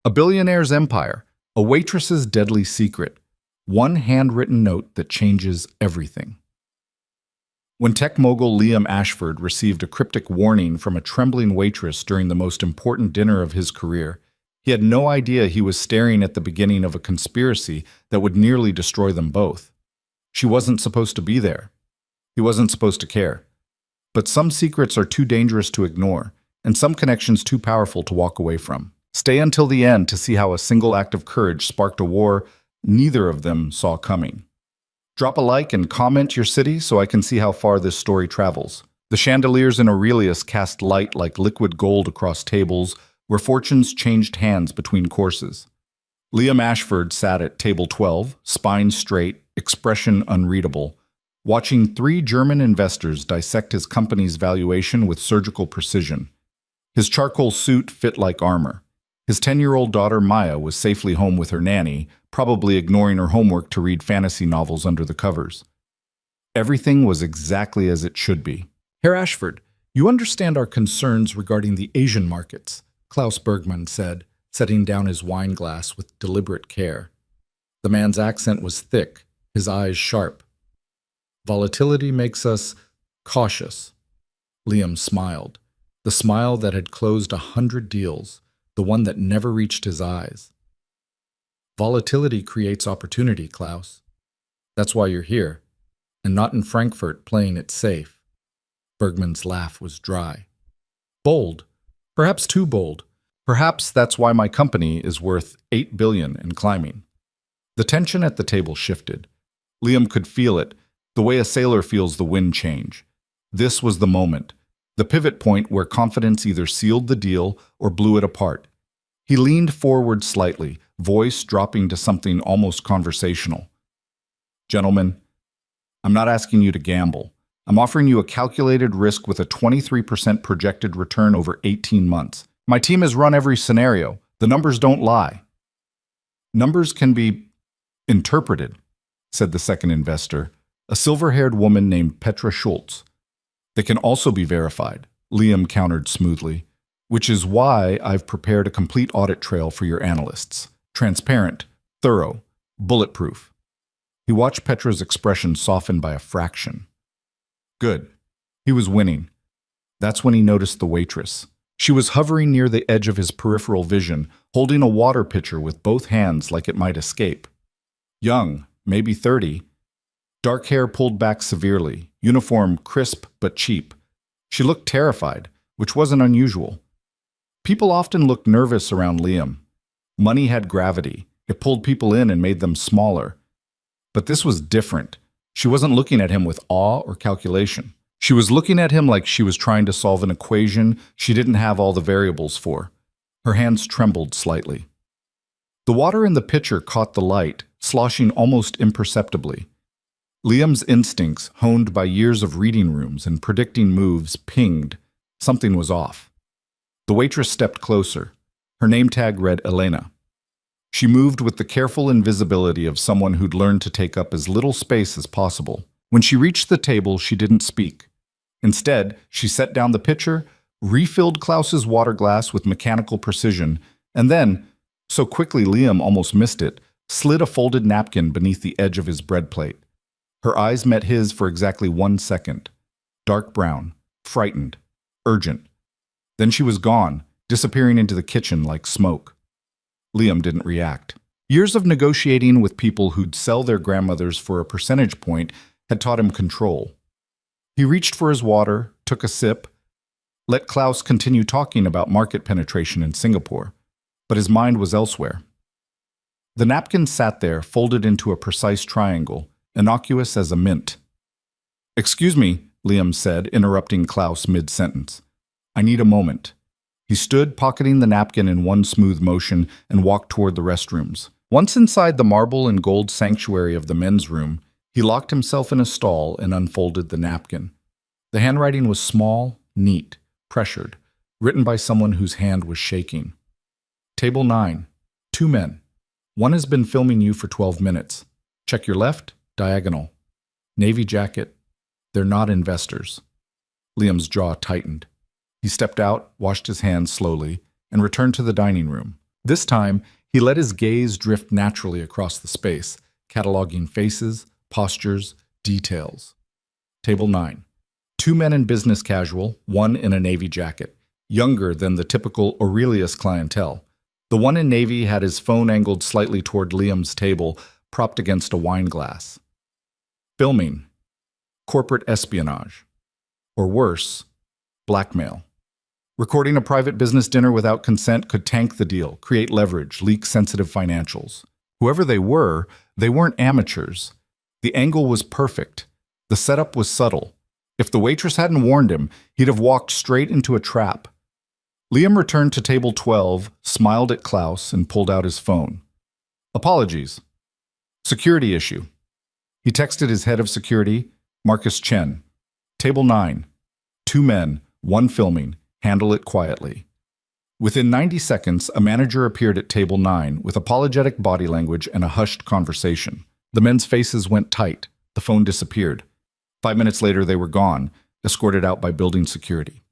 A billionaire's empire, a waitress's deadly secret, one handwritten note that changes everything. When tech mogul Liam Ashford received a cryptic warning from a trembling waitress during the most important dinner of his career, he had no idea he was staring at the beginning of a conspiracy that would nearly destroy them both. She wasn't supposed to be there. He wasn't supposed to care. But some secrets are too dangerous to ignore, and some connections too powerful to walk away from. Stay until the end to see how a single act of courage sparked a war neither of them saw coming. Drop a like and comment your city so I can see how far this story travels. The chandeliers in Aurelius cast light like liquid gold across tables where fortunes changed hands between courses. Liam Ashford sat at table 12, spine straight, expression unreadable, watching three German investors dissect his company's valuation with surgical precision. His charcoal suit fit like armor. His 10-year-old daughter Maya was safely home with her nanny, probably ignoring her homework to read fantasy novels under the covers. Everything was exactly as it should be. Herr Ashford, you understand our concerns regarding the Asian markets, Klaus Bergman said, setting down his wine glass with deliberate care. The man's accent was thick, his eyes sharp. Volatility makes us cautious. Liam smiled, the smile that had closed 100 deals, the one that never reached his eyes. Volatility creates opportunity, Klaus. That's why you're here, and not in Frankfurt playing it safe. Bergman's laugh was dry. Bold. Perhaps too bold. Perhaps that's why my company is worth $8 billion and climbing. The tension at the table shifted. Liam could feel it, the way a sailor feels the wind change. This was the moment, the pivot point where confidence either sealed the deal or blew it apart. He leaned forward slightly, voice dropping to something almost conversational. Gentlemen, I'm not asking you to gamble. I'm offering you a calculated risk with a 23% projected return over 18 months. My team has run every scenario. The numbers don't lie. Numbers can be interpreted, said the second investor, a silver-haired woman named Petra Schultz. They can also be verified, Liam countered smoothly, which is why I've prepared a complete audit trail for your analysts. Transparent, thorough, bulletproof. He watched Petra's expression soften by a fraction. Good. He was winning. That's when he noticed the waitress. She was hovering near the edge of his peripheral vision, holding a water pitcher with both hands like it might escape. Young, maybe 30. Dark hair pulled back severely, uniform crisp but cheap. She looked terrified, which wasn't unusual. People often looked nervous around Liam. Money had gravity. It pulled people in and made them smaller. But this was different. She wasn't looking at him with awe or calculation. She was looking at him like she was trying to solve an equation she didn't have all the variables for. Her hands trembled slightly. The water in the pitcher caught the light, sloshing almost imperceptibly. Liam's instincts, honed by years of reading rooms and predicting moves, pinged. Something was off. The waitress stepped closer. Her name tag read Elena. She moved with the careful invisibility of someone who'd learned to take up as little space as possible. When she reached the table, she didn't speak. Instead, she set down the pitcher, refilled Klaus's water glass with mechanical precision, and then, so quickly Liam almost missed it, slid a folded napkin beneath the edge of his bread plate. Her eyes met his for exactly 1 second. Dark brown, frightened, urgent. Then she was gone, disappearing into the kitchen like smoke. Liam didn't react. Years of negotiating with people who'd sell their grandmothers for a percentage point had taught him control. He reached for his water, took a sip, let Klaus continue talking about market penetration in Singapore, but his mind was elsewhere. The napkin sat there, folded into a precise triangle, innocuous as a mint. "Excuse me," Liam said, interrupting Klaus mid-sentence. "I need a moment." He stood, pocketing the napkin in one smooth motion, and walked toward the restrooms. Once inside the marble and gold sanctuary of the men's room, he locked himself in a stall and unfolded the napkin. The handwriting was small, neat, pressured, written by someone whose hand was shaking. Table 9. 2 men. One has been filming you for 12 minutes. Check your left, diagonal. Navy jacket. They're not investors. Liam's jaw tightened. He stepped out, washed his hands slowly, and returned to the dining room. This time, he let his gaze drift naturally across the space, cataloging faces, postures, details. Table 9. Two men in business casual, one in a navy jacket, younger than the typical Aurelius clientele. The one in navy had his phone angled slightly toward Liam's table, propped against a wine glass. Filming. Corporate espionage. Or worse, blackmail. Recording a private business dinner without consent could tank the deal, create leverage, leak sensitive financials. Whoever they weren't amateurs. The angle was perfect. The setup was subtle. If the waitress hadn't warned him, he'd have walked straight into a trap. Liam returned to table 12, smiled at Klaus, and pulled out his phone. Apologies. Security issue. He texted his head of security, Marcus Chen. Table 9. Two men, one filming. Handle it quietly. Within 90 seconds, a manager appeared at table 9 with apologetic body language and a hushed conversation. The men's faces went tight. The phone disappeared. 5 minutes later, they were gone, escorted out by building security.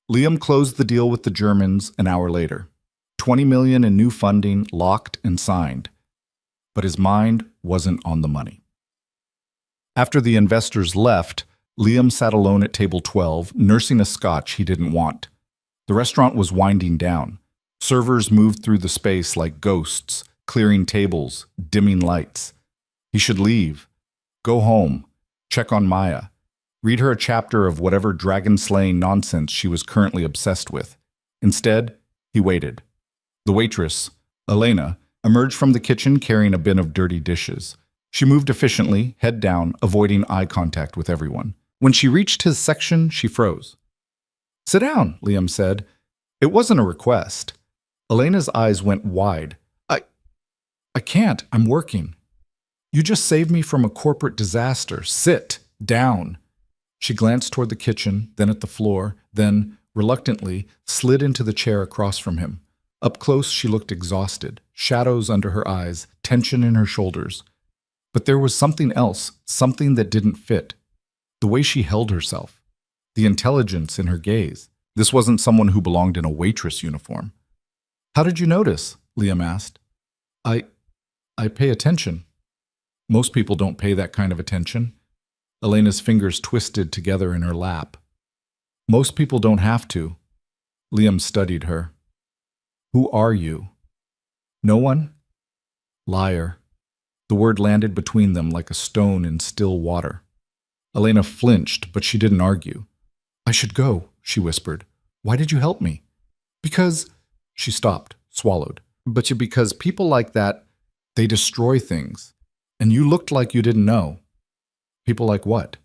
Liam closed the deal with the Germans an hour later. $20 million in new funding, locked and signed. But his mind wasn't on the money. After the investors left, Liam sat alone at table 12, nursing a scotch he didn't want. The restaurant was winding down. Servers moved through the space like ghosts, clearing tables, dimming lights. He should leave. Go home. Check on Maya. Read her a chapter of whatever dragon-slaying nonsense she was currently obsessed with. Instead, he waited. The waitress, Elena, emerged from the kitchen carrying a bin of dirty dishes. She moved efficiently, head down, avoiding eye contact with everyone. When she reached his section, she froze. "Sit down," Liam said. It wasn't a request. Elena's eyes went wide. I can't. I'm working." "You just saved me from a corporate disaster. Sit down." She glanced toward the kitchen, then at the floor, then, reluctantly, slid into the chair across from him. Up close, she looked exhausted, shadows under her eyes, tension in her shoulders. But there was something else, something that didn't fit. The way she held herself. The intelligence in her gaze. This wasn't someone who belonged in a waitress uniform. "How did you notice?" Liam asked. I pay attention." "Most people don't pay that kind of attention." Elena's fingers twisted together in her lap. "Most people don't have to." Liam studied her. "Who are you?" "No one?" "Liar." The word landed between them like a stone in still water. Elena flinched, but she didn't argue. "I should go," she whispered. "Why did you help me?" "Because—" She stopped, swallowed. Because people like that, they destroy things. And you looked like you didn't know." "People like what?"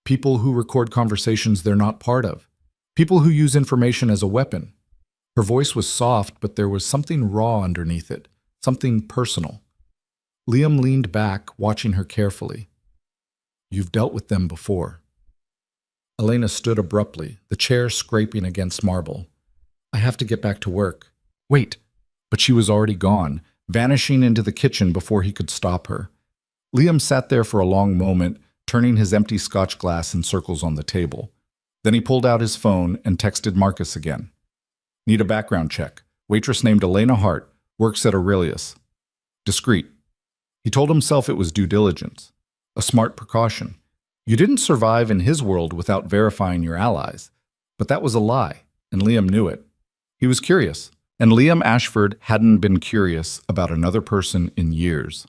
"People who record conversations they're not part of. People who use information as a weapon." Her voice was soft, but there was something raw underneath it, something personal. Liam leaned back, watching her carefully. "You've dealt with them before." Elena stood abruptly, the chair scraping against marble. "I have to get back to work." "Wait!" But she was already gone, vanishing into the kitchen before he could stop her. Liam sat there for a long moment, turning his empty scotch glass in circles on the table. Then he pulled out his phone and texted Marcus again. "Need a background check. Waitress named Elena Hart, works at Aurelius. Discreet." He told himself it was due diligence. A smart precaution. You didn't survive in his world without verifying your allies. But that was a lie, and Liam knew it. He was curious, and Liam Ashford hadn't been curious about another person in years.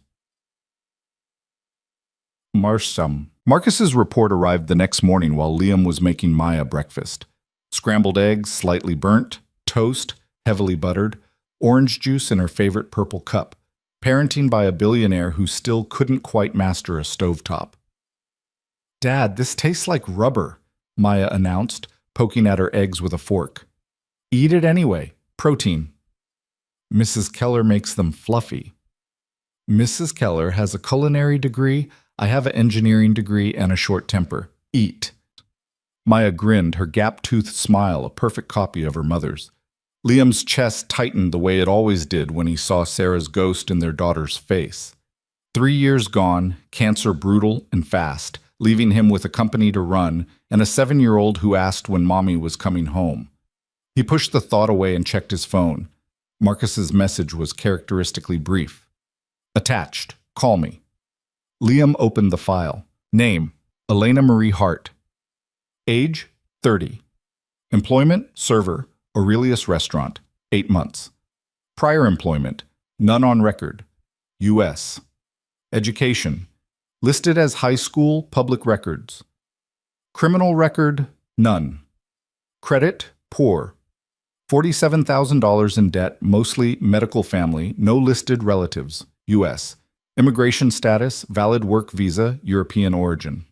Marcus's report arrived the next morning while Liam was making Maya breakfast. Scrambled eggs, slightly burnt, toast, heavily buttered, orange juice in her favorite purple cup, parenting by a billionaire who still couldn't quite master a stovetop. "Dad, this tastes like rubber," Maya announced, poking at her eggs with a fork. "Eat it anyway. Protein." "Mrs. Keller makes them fluffy." "Mrs. Keller has a culinary degree, I have an engineering degree, and a short temper. Eat." Maya grinned, her gap-toothed smile a perfect copy of her mother's. Liam's chest tightened the way it always did when he saw Sarah's ghost in their daughter's face. 3 years gone, cancer brutal and fast, leaving him with a company to run and a 7-year-old who asked when mommy was coming home. He pushed the thought away and checked his phone. Marcus's message was characteristically brief. Attached. Call me. Liam opened the file. Name: Elena Marie Hart. Age: 30. Employment: server, Aurelius Restaurant, 8 months. Prior employment: none on record. U.S. Education: listed as high school, public records. Criminal record: none. Credit: poor. $47,000 in debt, mostly medical family, no listed relatives. U.S. Immigration status: valid work visa, European origin.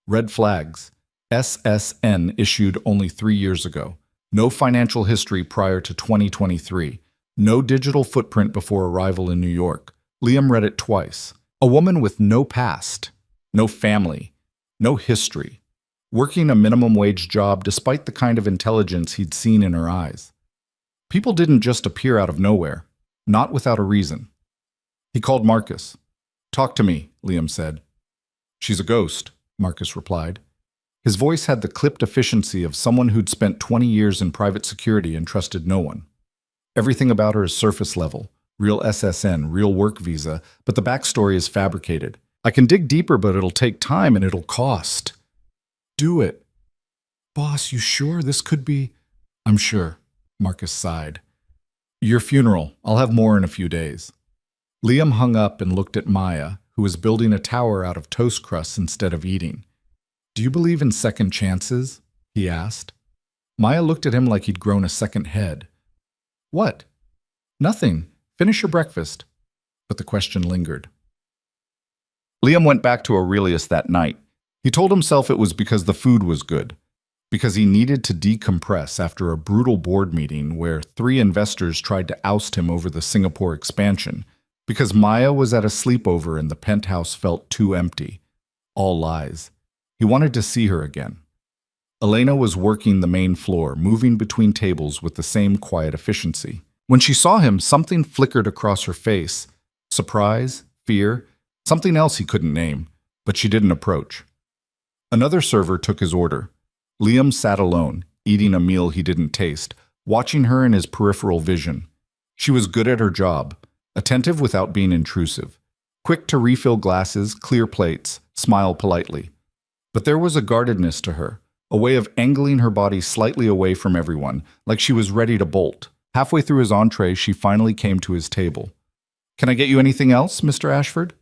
Red flags: SSN issued only 3 years ago. No financial history prior to 2023. No digital footprint before arrival in New York. Liam read it twice. A woman with no past, no family, no history. Working a minimum wage job despite the kind of intelligence he'd seen in her eyes. People didn't just appear out of nowhere, not without a reason. He called Marcus. Talk to me, Liam said. She's a ghost, Marcus replied. His voice had the clipped efficiency of someone who'd spent 20 years in private security and trusted no one. Everything about her is surface level, real SSN, real work visa, but the backstory is fabricated. I can dig deeper, but it'll take time and it'll cost. Do it. Boss, you sure this could be? I'm sure, Marcus sighed. Your funeral. I'll have more in a few days. Liam hung up and looked at Maya, who was building a tower out of toast crusts instead of eating. Do you believe in second chances? He asked. Maya looked at him like he'd grown a second head. What? Nothing. Finish your breakfast. But the question lingered. Liam went back to Aurelius that night. He told himself it was because the food was good, because he needed to decompress after a brutal board meeting where 3 investors tried to oust him over the Singapore expansion, because Maya was at a sleepover and the penthouse felt too empty. All lies. He wanted to see her again. Elena was working the main floor, moving between tables with the same quiet efficiency. When she saw him, something flickered across her face. Surprise, fear, something else he couldn't name, but she didn't approach. Another server took his order. Liam sat alone, eating a meal he didn't taste, watching her in his peripheral vision. She was good at her job, attentive without being intrusive, quick to refill glasses, clear plates, smile politely. But there was a guardedness to her, a way of angling her body slightly away from everyone, like she was ready to bolt. Halfway through his entree, she finally came to his table. Can I get you anything else, Mr. Ashford?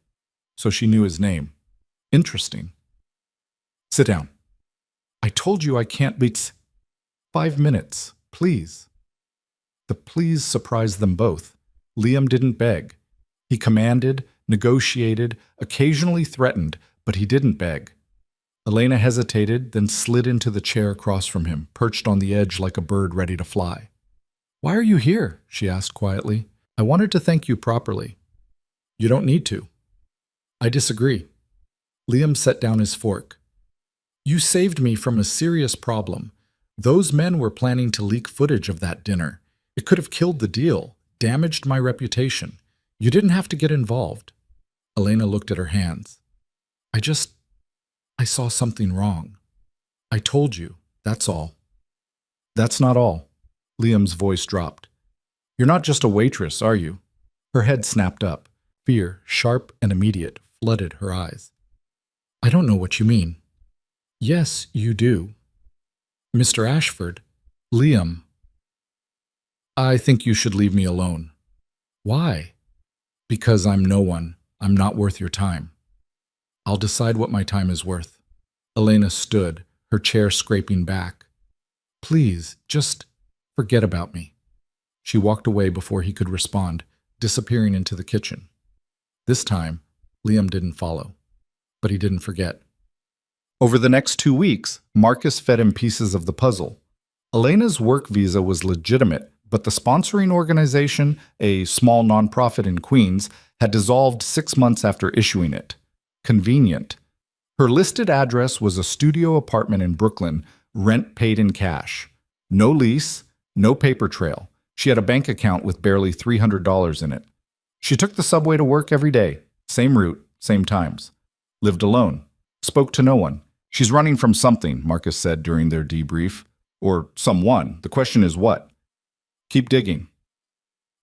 So she knew his name. Interesting. Sit down. I told you I can't beat 5 minutes, please. The please surprised them both. Liam didn't beg. He commanded, negotiated, occasionally threatened, but he didn't beg. Elena hesitated, then slid into the chair across from him, perched on the edge like a bird ready to fly. Why are you here? She asked quietly. I wanted to thank you properly. You don't need to. I disagree. Liam set down his fork. You saved me from a serious problem. Those men were planning to leak footage of that dinner. It could have killed the deal, damaged my reputation. You didn't have to get involved. Elena looked at her hands. I saw something wrong. I told you, that's all. That's not all. Liam's voice dropped. You're not just a waitress, are you? Her head snapped up. Fear, sharp and immediate, flooded her eyes. I don't know what you mean. Yes, you do. Mr. Ashford, Liam. I think you should leave me alone. Why? Because I'm no one. I'm not worth your time. I'll decide what my time is worth. Elena stood, her chair scraping back. Please, just forget about me. She walked away before he could respond, disappearing into the kitchen. This time, Liam didn't follow, but he didn't forget. Over the next 2 weeks, Marcus fed him pieces of the puzzle. Elena's work visa was legitimate, but the sponsoring organization, a small nonprofit in Queens, had dissolved 6 months after issuing it. Convenient. Her listed address was a studio apartment in Brooklyn, rent paid in cash. No lease, no paper trail. She had a bank account with barely $300 in it. She took the subway to work every day, same route, same times. Lived alone. Spoke to no one. She's running from something, Marcus said during their debrief. Or someone. The question is what? Keep digging.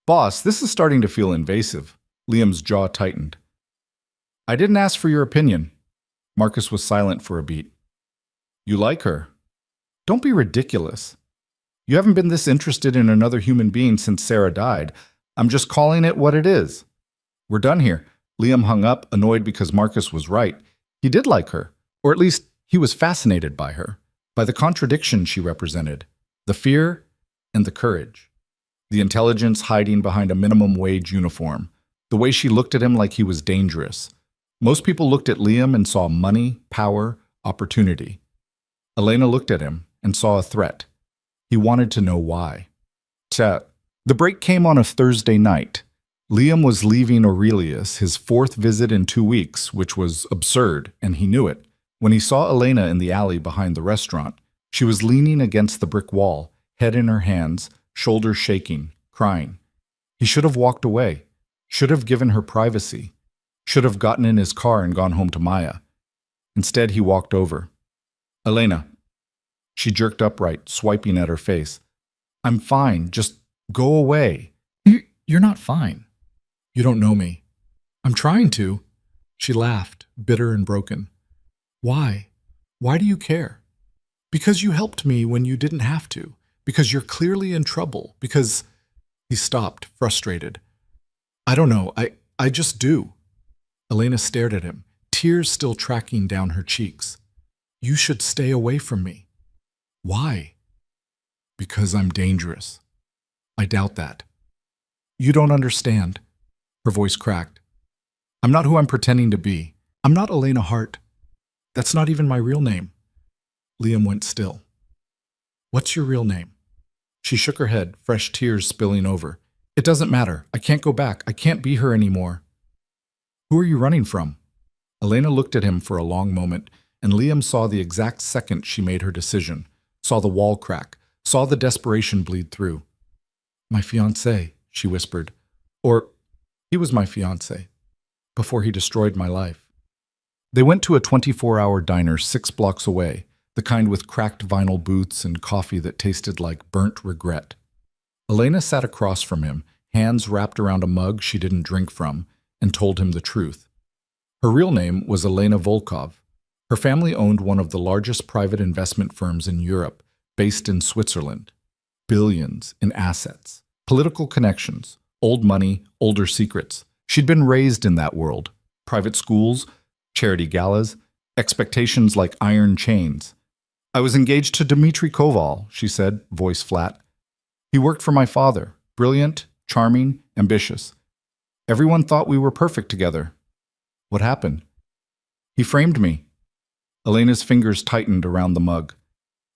Boss, this is starting to feel invasive. Liam's jaw tightened. I didn't ask for your opinion. Marcus was silent for a beat. You like her? Don't be ridiculous. You haven't been this interested in another human being since Sarah died. I'm just calling it what it is. We're done here. Liam hung up, annoyed because Marcus was right. He did like her, or at least he was fascinated by her, by the contradiction she represented, the fear and the courage, the intelligence hiding behind a minimum wage uniform, the way she looked at him like he was dangerous. Most people looked at Liam and saw money, power, opportunity. Elena looked at him and saw a threat. He wanted to know why. The break came on a Thursday night. Liam was leaving Aurelius, his fourth visit in 2 weeks, which was absurd, and he knew it. When he saw Elena in the alley behind the restaurant, she was leaning against the brick wall, head in her hands, shoulders shaking, crying. He should have walked away, should have given her privacy, should have gotten in his car and gone home to Maya. Instead, he walked over. Elena. She jerked upright, swiping at her face. I'm fine. Just go away. You're not fine. You don't know me. I'm trying to. She laughed, bitter and broken. Why? Why do you care? Because you helped me when you didn't have to. Because you're clearly in trouble. Because... He stopped, frustrated. I don't know. I just do. Elena stared at him, tears still tracking down her cheeks. You should stay away from me. Why? Because I'm dangerous. I doubt that. You don't understand. Her voice cracked. I'm not who I'm pretending to be. I'm not Elena Hart. That's not even my real name. Liam went still. What's your real name? She shook her head, fresh tears spilling over. It doesn't matter. I can't go back. I can't be her anymore. Who are you running from? Elena looked at him for a long moment, and Liam saw the exact second she made her decision, saw the wall crack, saw the desperation bleed through. My fiancé, she whispered. Or, he was my fiancé, before he destroyed my life. They went to a 24-hour diner 6 blocks away, the kind with cracked vinyl booths and coffee that tasted like burnt regret. Elena sat across from him, hands wrapped around a mug she didn't drink from, and told him the truth. Her real name was Elena Volkov. Her family owned one of the largest private investment firms in Europe, based in Switzerland. Billions in assets, political connections, old money, older secrets. She'd been raised in that world. Private schools, charity galas, expectations like iron chains. I was engaged to Dmitry Koval, she said, voice flat. He worked for my father, brilliant, charming, ambitious. Everyone thought we were perfect together. What happened? He framed me. Elena's fingers tightened around the mug.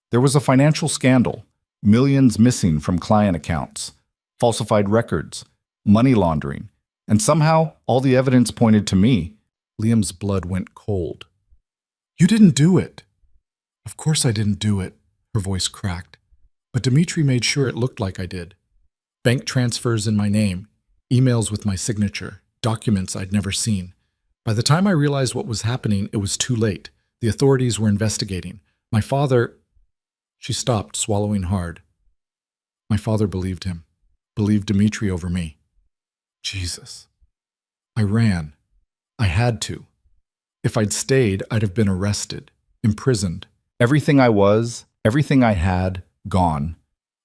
There was a financial scandal, millions missing from client accounts, falsified records, money laundering, and somehow all the evidence pointed to me. Liam's blood went cold. You didn't do it. Of course I didn't do it, her voice cracked. But Dmitry made sure it looked like I did. Bank transfers in my name, emails with my signature, documents I'd never seen. By the time I realized what was happening, it was too late. The authorities were investigating. My father... She stopped, swallowing hard. My father believed him, believed Dmitry over me. Jesus. I ran. I had to. If I'd stayed, I'd have been arrested, imprisoned. Everything I was, everything I had, gone.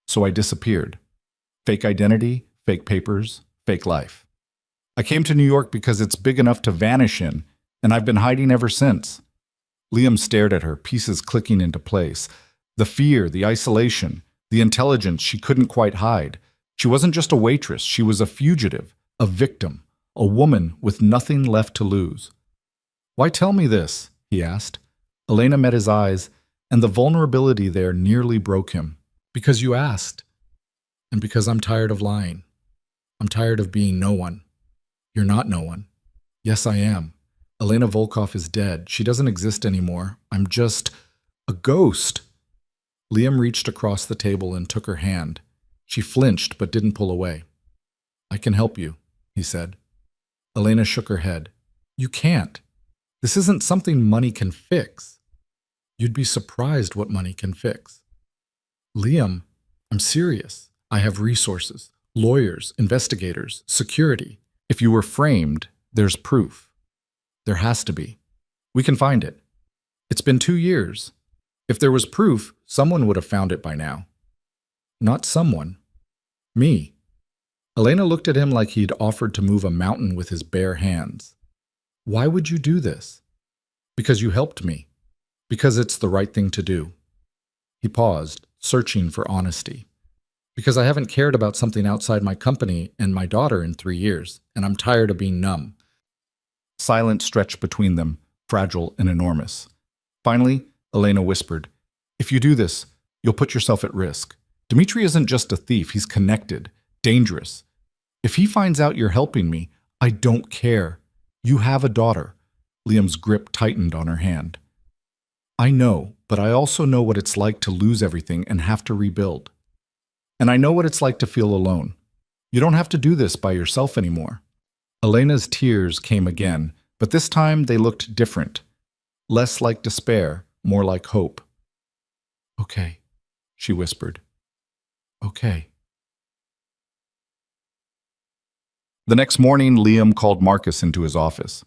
So I disappeared. Fake identity, fake papers, fake life. I came to New York because it's big enough to vanish in, and I've been hiding ever since. Liam stared at her, pieces clicking into place. The fear, the isolation, the intelligence she couldn't quite hide. She wasn't just a waitress, she was a fugitive, a victim, a woman with nothing left to lose. Why tell me this? He asked. Elena met his eyes, and the vulnerability there nearly broke him. Because you asked. And because I'm tired of lying. I'm tired of being no one. You're not no one. Yes, I am. Elena Volkov is dead. She doesn't exist anymore. I'm just a ghost. Liam reached across the table and took her hand. She flinched but didn't pull away. I can help you, he said. Elena shook her head. You can't. This isn't something money can fix. You'd be surprised what money can fix. Liam, I'm serious. I have resources, Lawyers, investigators, security. If you were framed, there's proof. There has to be. We can find it. It's been 2 years. If there was proof, someone would have found it by now. Not someone. Me. Elena looked at him like he'd offered to move a mountain with his bare hands. Why would you do this? Because you helped me. Because it's the right thing to do. He paused, searching for honesty. Because I haven't cared about something outside my company and my daughter in 3 years, and I'm tired of being numb. Silence stretched between them, fragile and enormous. Finally, Elena whispered, "If you do this, you'll put yourself at risk. Dmitri isn't just a thief, he's connected, dangerous. If he finds out you're helping me, I don't care. You have a daughter." Liam's grip tightened on her hand. "I know, but I also know what it's like to lose everything and have to rebuild. And I know what it's like to feel alone. You don't have to do this by yourself anymore." Elena's tears came again, but this time they looked different. Less like despair, more like hope. "Okay," she whispered. "Okay." The next morning, Liam called Marcus into his office.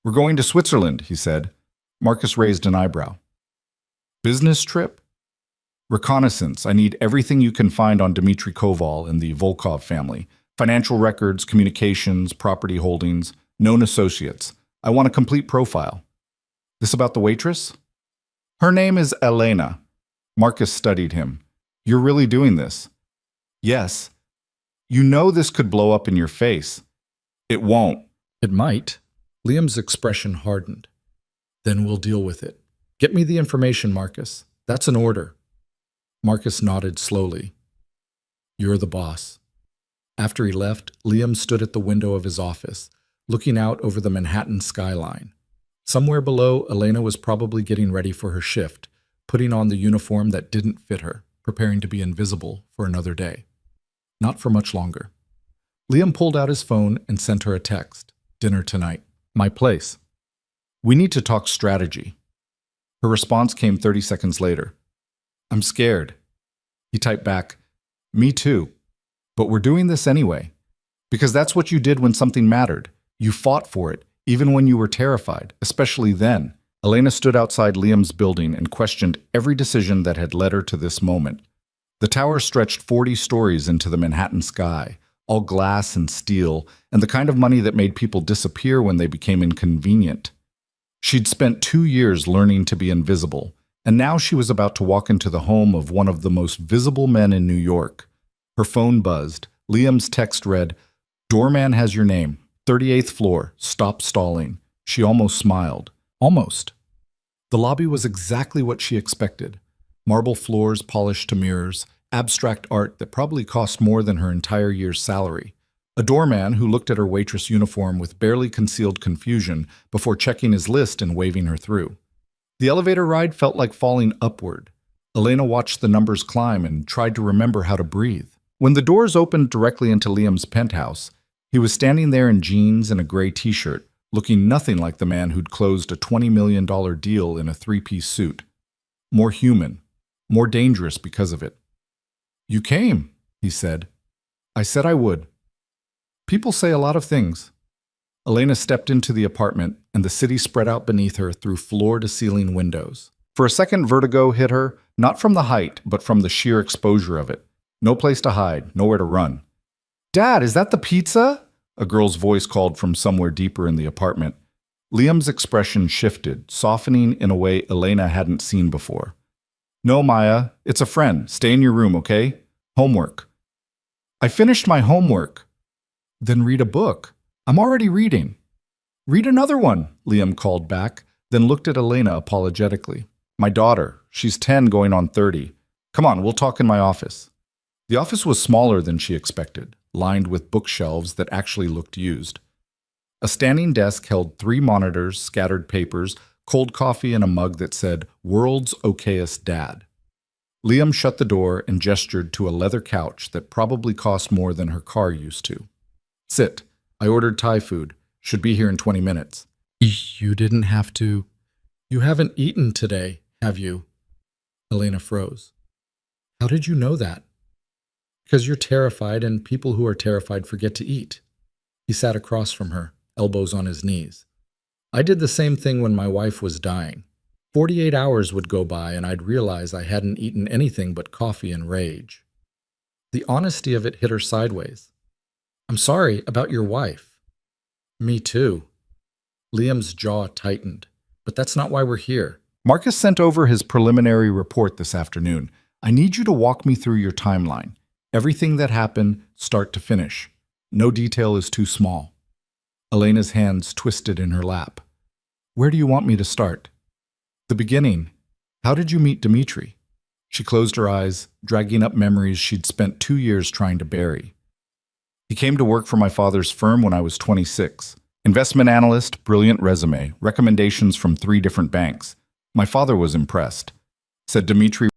"We're going to Switzerland," he said. Marcus raised an eyebrow. "Business trip?" "Reconnaissance. I need everything you can find on Dmitry Koval and the Volkov family. Financial records, communications, property holdings, known associates. I want a complete profile." "This about the waitress?" "Her name is Elena." Marcus studied him. "You're really doing this?" "Yes." "You know this could blow up in your face." "It won't." "It might." Liam's expression hardened. "Then we'll deal with it. Get me the information, Marcus. That's an order." Marcus nodded slowly. "You're the boss." After he left, Liam stood at the window of his office, looking out over the Manhattan skyline. Somewhere below, Elena was probably getting ready for her shift, putting on the uniform that didn't fit her, preparing to be invisible for another day. Not for much longer. Liam pulled out his phone and sent her a text. "Dinner tonight. My place. We need to talk strategy." Her response came 30 seconds later. "I'm scared." He typed back, "Me too. But we're doing this anyway. Because that's what you did when something mattered. You fought for it, even when you were terrified, especially then." Elena stood outside Liam's building and questioned every decision that had led her to this moment. The tower stretched 40 stories into the Manhattan sky, all glass and steel, and the kind of money that made people disappear when they became inconvenient. She'd spent 2 years learning to be invisible, and now she was about to walk into the home of one of the most visible men in New York. Her phone buzzed. Liam's text read, "Doorman has your name. 38th floor. Stop stalling." She almost smiled. Almost. The lobby was exactly what she expected. Marble floors polished to mirrors, abstract art that probably cost more than her entire year's salary. A doorman who looked at her waitress uniform with barely concealed confusion before checking his list and waving her through. The elevator ride felt like falling upward. Elena watched the numbers climb and tried to remember how to breathe. When the doors opened directly into Liam's penthouse, he was standing there in jeans and a gray t-shirt, looking nothing like the man who'd closed a $20 million deal in a 3-piece suit. More human, more dangerous because of it. "You came," he said. "I said I would." People say a lot of things. Elena stepped into the apartment, and the city spread out beneath her through floor-to-ceiling windows. For a second, vertigo hit her, not from the height, but from the sheer exposure of it. No place to hide, nowhere to run. "Dad, is that the pizza?" a girl's voice called from somewhere deeper in the apartment. Liam's expression shifted, softening in a way Elena hadn't seen before. "No, Maya, it's a friend. Stay in your room, okay? Homework." "I finished my homework." "Then read a book." "I'm already reading." "Read another one," Liam called back, then looked at Elena apologetically. "My daughter. She's 10 going on 30. Come on, we'll talk in my office." The office was smaller than she expected, lined with bookshelves that actually looked used. A standing desk held 3 monitors, scattered papers, cold coffee, and a mug that said, "World's Okayest Dad." Liam shut the door and gestured to a leather couch that probably cost more than her car used to. "Sit. I ordered Thai food. Should be here in 20 minutes. "You didn't have to. You haven't eaten today, have you?" Elena froze. "How did you know that?" Because you're terrified, and people who are terrified forget to eat. He sat across from her, elbows on his knees. I did the same thing when my wife was dying. 48 hours would go by and I'd realize I hadn't eaten anything but coffee and rage. The honesty of it hit her sideways. I'm sorry about your wife. Me too. Liam's jaw tightened. But that's not why we're here. Marcus sent over his preliminary report this afternoon. I need you to walk me through your timeline. Everything that happened, start to finish. No detail is too small. Elena's hands twisted in her lap. Where do you want me to start? The beginning. How did you meet Dimitri? She closed her eyes, dragging up memories she'd spent 2 years trying to bury. He came to work for my father's firm when I was 26. Investment analyst, brilliant resume, recommendations from 3 different banks. My father was impressed. Said Dimitri